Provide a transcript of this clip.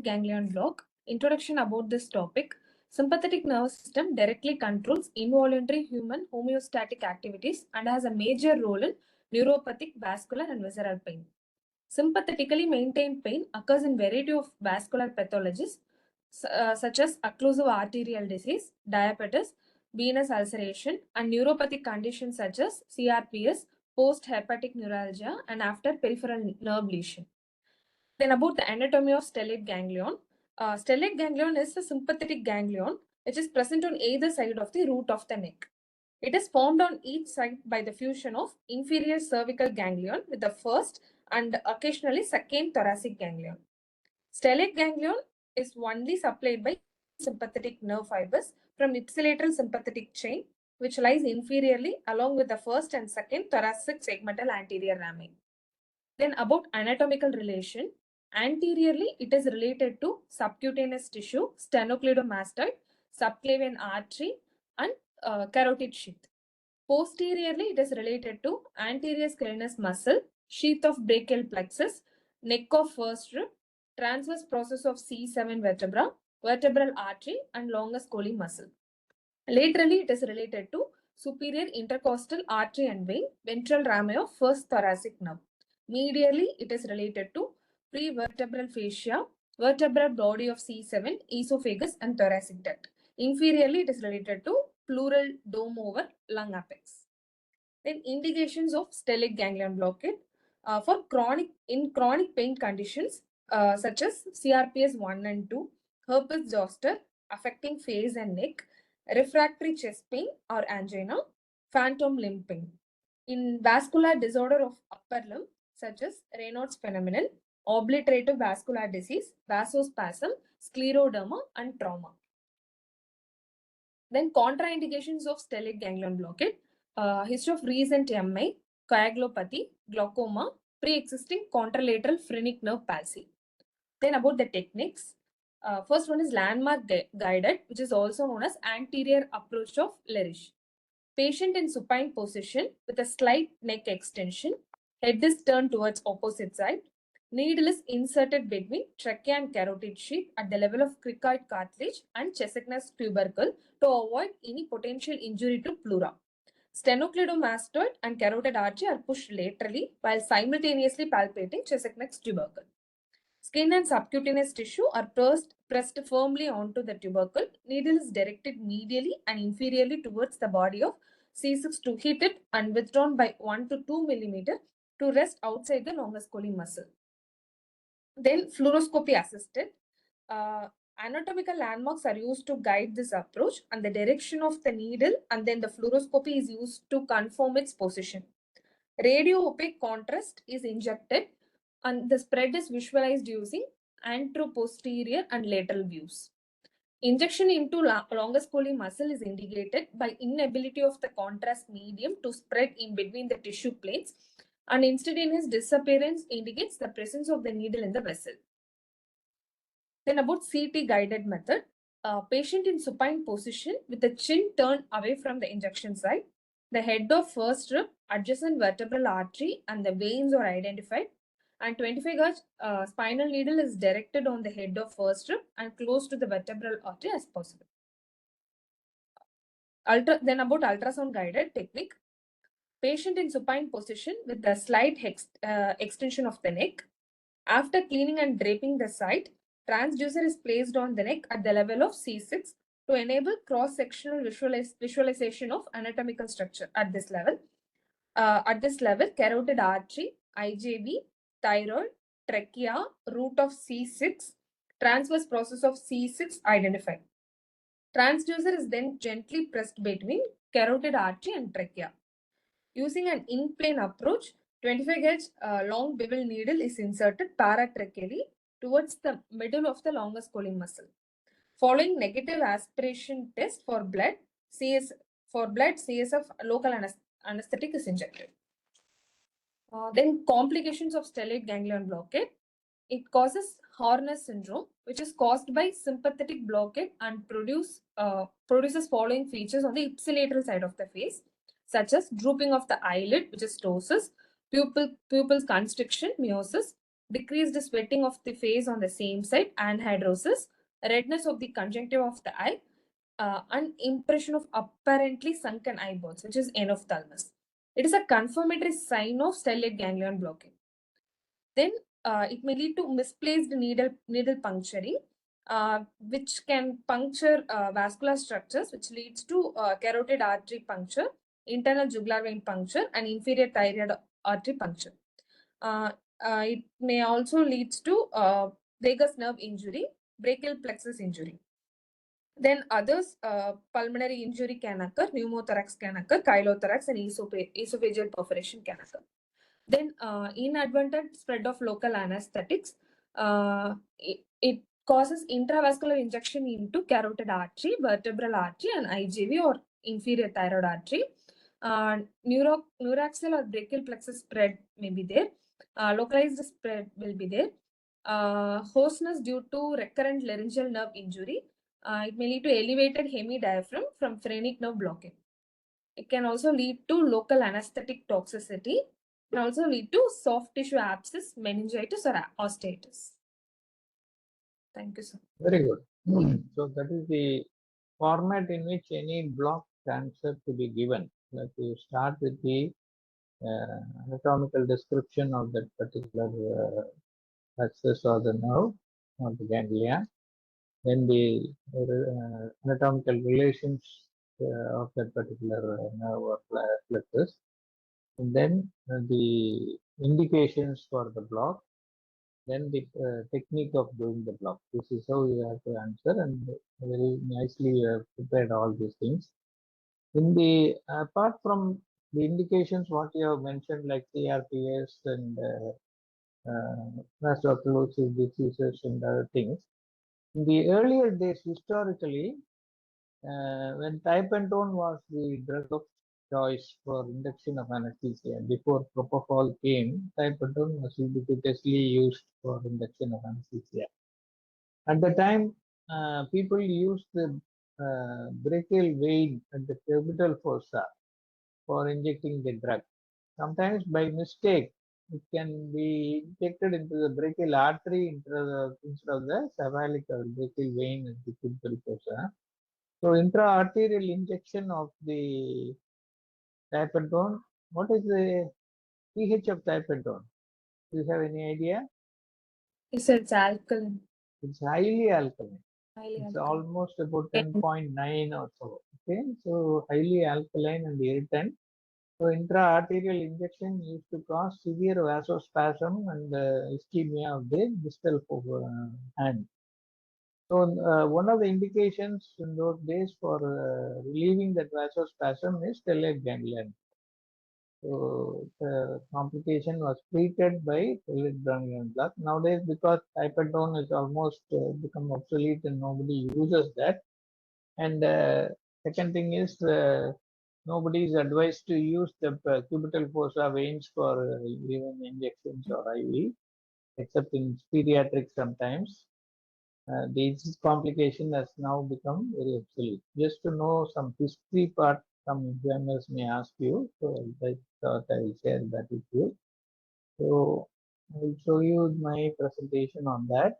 ganglion block. Introduction about this topic. Sympathetic nervous system directly controls involuntary human homeostatic activities and has a major role in neuropathic, vascular, and visceral pain. Sympathetically maintained pain occurs in variety of vascular pathologies such as occlusive arterial disease, diabetes, venous ulceration, and neuropathic conditions such as CRPS, post-hepatic neuralgia, and after peripheral nerve lesion. Then about the anatomy of stellate ganglion. Stellate ganglion is a sympathetic ganglion which is present on either side of the root of the neck. It is formed on each side by the fusion of inferior cervical ganglion with the first and occasionally second thoracic ganglion. Stellate ganglion is only supplied by sympathetic nerve fibers from ipsilateral sympathetic chain which lies inferiorly along with the first and second thoracic segmental anterior rami. Then about anatomical relation, anteriorly it is related to subcutaneous tissue, sternocleidomastoid, subclavian artery, and carotid sheath. Posteriorly, it is related to anterior scalenus muscle, sheath of brachial plexus, neck of first rib, transverse process of C7 vertebra, vertebral artery, and longus colli muscle. Laterally, it is related to superior intercostal artery and vein, ventral rami of first thoracic nerve. Medially, it is related to prevertebral fascia, vertebral body of C7, esophagus, and thoracic duct. Inferiorly, it is related to pleural dome over lung apex. Then indications of stellate ganglion blockade for chronic pain conditions such as CRPS 1 and 2, herpes zoster affecting face and neck, refractory chest pain or angina, phantom limb pain. In vascular disorder of upper limb such as Raynaud's phenomenon, obliterative vascular disease, vasospasm, scleroderma, and trauma. Then contraindications of stellate ganglion blockade, history of recent MI, coagulopathy, glaucoma, pre-existing contralateral phrenic nerve palsy. Then about the techniques. First one is landmark guided, which is also known as anterior approach of Leriche. Patient in supine position with a slight neck extension, head is turned towards opposite side. Needle is inserted between trachea and carotid sheath at the level of cricoid cartilage and Chesekness tubercle to avoid any potential injury to pleura. Sternocleidomastoid and carotid artery are pushed laterally while simultaneously palpating Chesekness tubercle. Skin and subcutaneous tissue are pressed firmly onto the tubercle. Needle is directed medially and inferiorly towards the body of C6 to hit it and withdrawn by 1 to 2 mm to rest outside the longus colli muscle. Then fluoroscopy assisted. Anatomical landmarks are used to guide this approach and the direction of the needle, and then the fluoroscopy is used to confirm its position. Radio-opaque contrast is injected and the spread is visualized using anteroposterior and lateral views. Injection into longus colli muscle is indicated by inability of the contrast medium to spread in between the tissue plates, and instantaneous disappearance indicates the presence of the needle in the vessel. Then about CT guided method, patient in supine position with the chin turned away from the injection site, the head of first rib, adjacent vertebral artery, and the veins are identified, and 25 gauge spinal needle is directed on the head of first rib and close to the vertebral artery as possible. Then about ultrasound guided technique. Patient in supine position with the slight extension of the neck. After cleaning and draping the site, transducer is placed on the neck at the level of C6 to enable cross-sectional visualization of anatomical structure at this level. Carotid artery, IJV, thyroid, trachea, root of C6, transverse process of C6 identified. Transducer is then gently pressed between carotid artery and trachea. Using an in-plane approach, 25 gauge long bevel needle is inserted paratracheally towards the middle of the longus colli muscle. Following negative aspiration test for blood, CSF local anesthetic is injected. Then complications of stellate ganglion blockade. It causes Horner syndrome, which is caused by sympathetic blockade and produces following features on the ipsilateral side of the face, such as drooping of the eyelid, which is ptosis, pupil constriction, miosis, decreased sweating of the face on the same side, anhidrosis, redness of the conjunctive of the eye, and impression of apparently sunken eyeballs, which is enophthalmos. It is a confirmatory sign of stellate ganglion blocking. Then it may lead to misplaced needle puncturing, which can puncture vascular structures, which leads to carotid artery puncture, internal jugular vein puncture, and inferior thyroid artery puncture. It may also lead to vagus nerve injury, brachial plexus injury. Then others, pulmonary injury can occur, pneumothorax can occur, chylothorax, and esophageal perforation can occur. Then inadvertent spread of local anesthetics. It causes intravascular injection into carotid artery, vertebral artery, and IJV or inferior thyroid artery. Neuraxial or brachial plexus spread may be there. Localized spread will be there. Hoarseness due to recurrent laryngeal nerve injury. It may lead to elevated hemidiaphragm from phrenic nerve blocking. It can also lead to local anesthetic toxicity. It can also lead to soft tissue abscess, meningitis, or osteitis. Thank you, sir. Very good. So that is the format in which any block answer to be given. Like you start with the anatomical description of that particular axis or the nerve or the ganglia, then the anatomical relations of that particular nerve or plexus, and then the indications for the block, then the technique of doing the block. This is how you have to answer, and very nicely you have prepared all these things. In the apart from the indications, what you have mentioned, like CRPS and vasoocclusive diseases and other things, in the earlier days, historically, when tipentone was the drug of choice for induction of anesthesia, before propofol came, tipentone was ubiquitously used for induction of anesthesia. At the time, people used the brachial vein at the cubital fossa for injecting the drug. Sometimes by mistake, it can be injected into the brachial artery instead of the cephalic or brachial vein at the cubital fossa. So intra-arterial injection of the tipentone. What is the pH of tipentone? Do you have any idea? Yes, it's alkaline. It's highly alkaline. Highly It's alkaline. almost about 10.9 or so. Okay, so highly alkaline and irritant. So intra-arterial injection used to cause severe vasospasm and ischemia of the distal hand. So one of the indications in those days for relieving that vasospasm is stellate ganglion. So the complication was treated by stellate ganglion block. Nowadays, because tipentone is almost become obsolete and nobody uses that. And second thing is nobody is advised to use the cubital fossa veins for even injections or IV, except in pediatrics sometimes. This complication has now become very obsolete. Just to know some history part, some examiners may ask you, so I thought I will share that with you. So I will show you my presentation on that.